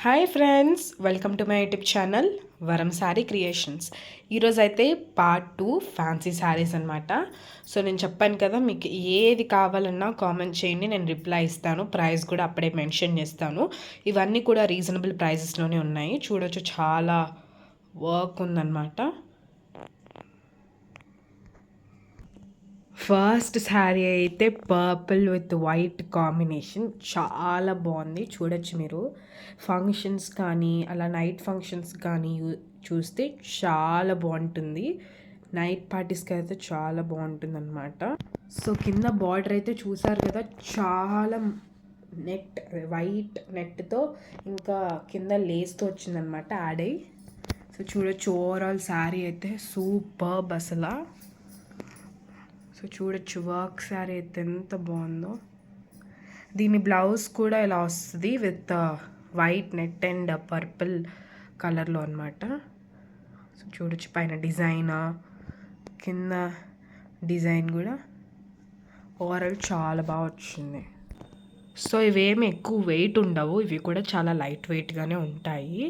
Hi friends, welcome to my YouTube channel వరం sari creations. ఈరోజు అయితే పార్ట్ 2 ఫ్యాన్సీ శారీస్ అనమాట. సో నేను చెప్పాను కదా, మీకు ఏది కావాలన్నా కామెంట్ చేయండి, నేను రిప్లై ఇస్తాను. ప్రైస్ కూడా అప్పుడే మెన్షన్ చేస్తాను. ఇవన్నీ కూడా రీజనబుల్ ప్రైజెస్లోనే ఉన్నాయి. చూడొచ్చు, చాలా వర్క్ ఉందన్నమాట. ఫస్ట్ శారీ అయితే పర్పుల్ విత్ వైట్ కాంబినేషన్ చాలా బాగుంది. చూడొచ్చు మీరు, ఫంక్షన్స్ కానీ అలా నైట్ ఫంక్షన్స్ కానీ చూస్తే చాలా బాగుంటుంది. నైట్ పార్టీస్కి అయితే చాలా బాగుంటుంది అనమాట. సో కింద బార్డర్ అయితే చూసారు కదా, చాలా నెట్ వైట్ నెట్తో ఇంకా కింద లేస్తో వచ్చిందనమాట యాడ్ అయ్యి. సో చూడొచ్చు, ఓవరాల్ శారీ అయితే సూపర్బ్ అసలు. సో చూడొచ్చు, వర్క్ శారీ అయితే ఎంత బాగుందో. దీని బ్లౌజ్ కూడా ఇలా వస్తుంది with white net and purple కలర్లో అనమాట. సో చూడొచ్చు, పైన డిజైన్, కింద డిజైన్ కూడా ఓవరాల్ చాలా బాగా వచ్చింది. సో ఇవేమి ఎక్కువ వెయిట్ ఉండవు, ఇవి కూడా చాలా లైట్ వెయిట్గానే ఉంటాయి.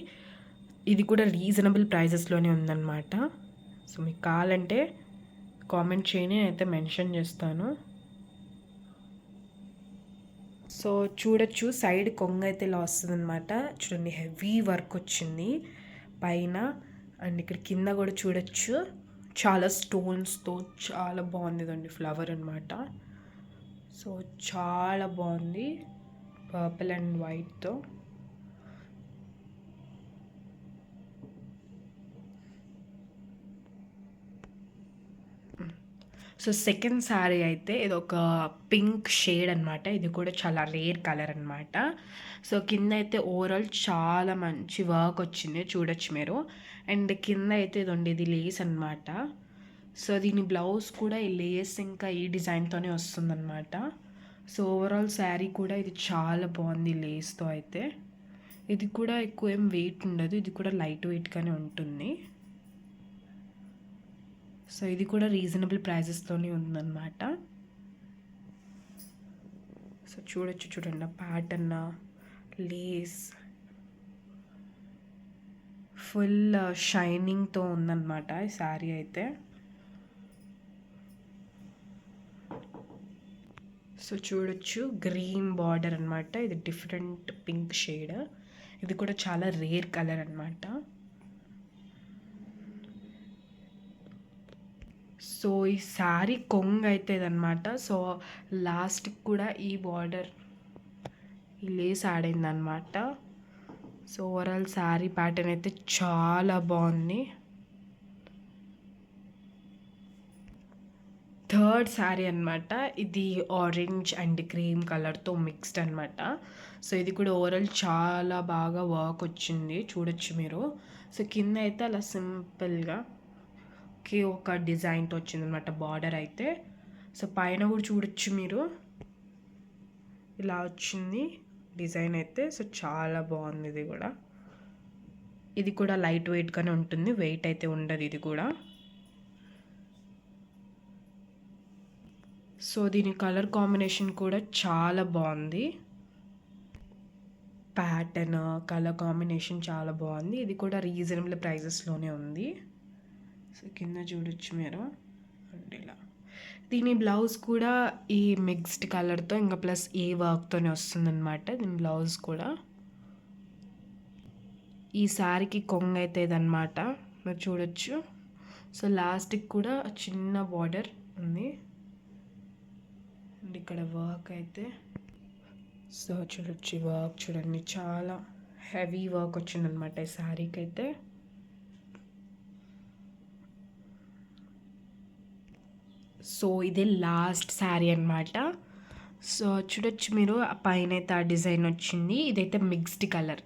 ఇది కూడా రీజనబుల్ ప్రైజెస్లోనే ఉందన్నమాట. సో మీకు కావాలంటే కామెంట్ చేయని, అయితే మెన్షన్ చేస్తాను. సో చూడొచ్చు, సైడ్ కొంగ అయితే ఇలా వస్తుంది అనమాట. చూడండి, హెవీ వర్క్ వచ్చింది పైన అండ్ ఇక్కడ కింద కూడా చూడొచ్చు, చాలా స్టోన్స్తో చాలా బాగుంది. ఇదండి ఫ్లవర్ అనమాట. సో చాలా బాగుంది, పర్పుల్ అండ్ వైట్తో. సో సెకండ్ శారీ అయితే ఇది ఒక పింక్ షేడ్ అనమాట. ఇది కూడా చాలా రేర్ కలర్ అనమాట. సో కింద అయితే ఓవరాల్ చాలా మంచి వర్క్ వచ్చింది, చూడొచ్చు మీరు. అండ్ కింద అయితే ఇది లేస్ అనమాట. సో దీని బ్లౌజ్ కూడా ఈ లేస్ ఇంకా ఈ డిజైన్తోనే వస్తుందన్నమాట. సో ఓవరాల్ శారీ కూడా ఇది చాలా బాగుంది లేస్తో అయితే. ఇది కూడా ఎక్కువ ఏం వెయిట్ ఉండదు, ఇది కూడా లైట్ వెయిట్గానే ఉంటుంది. సో ఇది కూడా రీజనబుల్ ప్రైజెస్తోనే ఉందన్నమాట. సో చూడొచ్చు, చూడండి ప్యాటర్న్, లేస్ ఫుల్ షైనింగ్తో ఉందన్నమాట ఈ శారీ అయితే. సో చూడొచ్చు, గ్రీన్ బార్డర్ అనమాట. ఇది డిఫరెంట్ పింక్ షేడ్. ఇది కూడా చాలా రేర్ కలర్ అనమాట. సో ఈ శారీ కొంగు అవుతుంది అనమాట. సో లాస్ట్కి కూడా ఈ బార్డర్, ఈ లేస్ యాడ్ అయిందనమాట. సో ఓవరాల్ శారీ ప్యాటర్న్ అయితే చాలా బాగుంది. థర్డ్ శారీ అనమాట. ఇది ఆరెంజ్ అండ్ క్రీమ్ కలర్తో మిక్స్డ్ అనమాట. సో ఇది కూడా ఓవరాల్ చాలా బాగా వర్క్ వచ్చింది, చూడొచ్చు మీరు. సో కింద అయితే అలా సింపుల్గా ఒక డిజైన్తో వచ్చిందనమాట బార్డర్ అయితే. సో పైన కూడా చూడొచ్చు మీరు, ఇలా వచ్చింది డిజైన్ అయితే. సో చాలా బాగుంది ఇది కూడా. ఇది కూడా లైట్ వెయిట్గానే ఉంటుంది, వెయిట్ అయితే ఉండదు ఇది కూడా. సో దీని కలర్ కాంబినేషన్ కూడా చాలా బాగుంది, ప్యాటర్న్ కలర్ కాంబినేషన్ చాలా బాగుంది. ఇది కూడా రీజనబుల్ ప్రైజెస్లోనే ఉంది. సో కింద చూడొచ్చు మీరు, ఇలా. దీని బ్లౌజ్ కూడా ఈ మిక్స్డ్ కలర్తో ఇంకా ప్లస్ ఏ వర్క్తోనే వస్తుందన్నమాట. దీని బ్లౌజ్ కూడా ఈ శారీకి కొంగ అయితే ఇదన్నమాట, మీరు చూడొచ్చు. సో లాస్ట్కి కూడా చిన్న బార్డర్ ఉంది అండ్ ఇక్కడ వర్క్ అయితే. సో చూడొచ్చు, వర్క్ చూడండి, చాలా హెవీ వర్క్ వచ్చిందనమాట ఈ శారీకి అయితే. సో ఇదే లాస్ట్ శారీ అనమాట. సో చూడొచ్చు మీరు, పైన అయితే ఆ డిజైన్ వచ్చింది. ఇదైతే మిక్స్డ్ కలర్,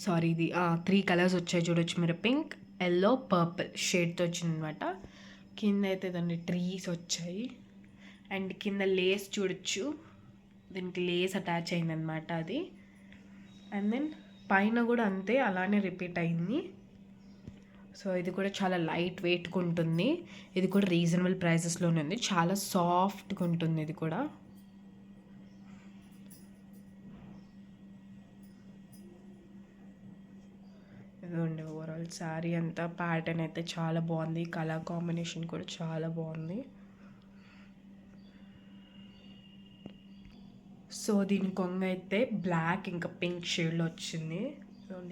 సారీ ఇది 3 కలర్స్ వచ్చాయి చూడొచ్చు మీరు, పింక్, ఎల్లో, పర్పుల్ షేడ్తో వచ్చిందనమాట. కింద అయితే దాన్ని ట్రీస్ వచ్చాయి అండ్ కింద లేస్ చూడొచ్చు, దీనికి లేస్ అటాచ్ అయిందనమాట అది. అండ్ దెన్ పైన కూడా అంతే, అలానే రిపీట్ అయింది. సో ఇది కూడా చాలా లైట్ వెయిట్గా ఉంటుంది. ఇది కూడా రీజనబుల్ ప్రైజెస్లోనే ఉంది, చాలా సాఫ్ట్గా ఉంటుంది ఇది కూడా. ఇదిగోండి ఓవరాల్ శారీ అంతా ప్యాటర్న్ అయితే చాలా బాగుంది, కలర్ కాంబినేషన్ కూడా చాలా బాగుంది. సో దీని కొంగ అయితే బ్లాక్ ఇంకా పింక్ షేడ్లో వచ్చింది.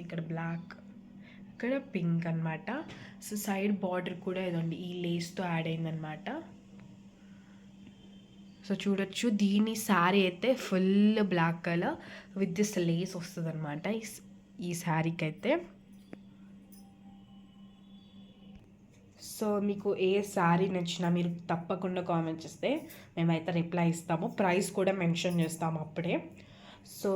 ఇక్కడ బ్లాక్, ఇక్కడ పింక్ అనమాట. సో సైడ్ బార్డర్ కూడా ఇదండి ఈ లేస్తో యాడ్ అయిందనమాట. సో చూడొచ్చు, దీని శారీ అయితే full black colour with this lace వస్తుంది అనమాట ఈ శారీకి అయితే. సో మీకు ఏ శారీ నచ్చినా మీరు తప్పకుండా కామెంట్ చేస్తే మేమైతే రిప్లై ఇస్తాము, ప్రైస్ కూడా మెన్షన్ చేస్తాము అప్పుడే. సో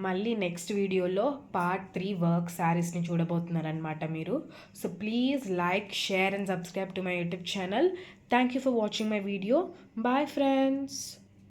మళ్ళీ నెక్స్ట్ వీడియోలో పార్ట్ 3 వర్క్ శారీస్ని చూడబోతున్నారనమాట మీరు. So please like, share and subscribe to my YouTube channel. Thank you for watching my video. Bye friends.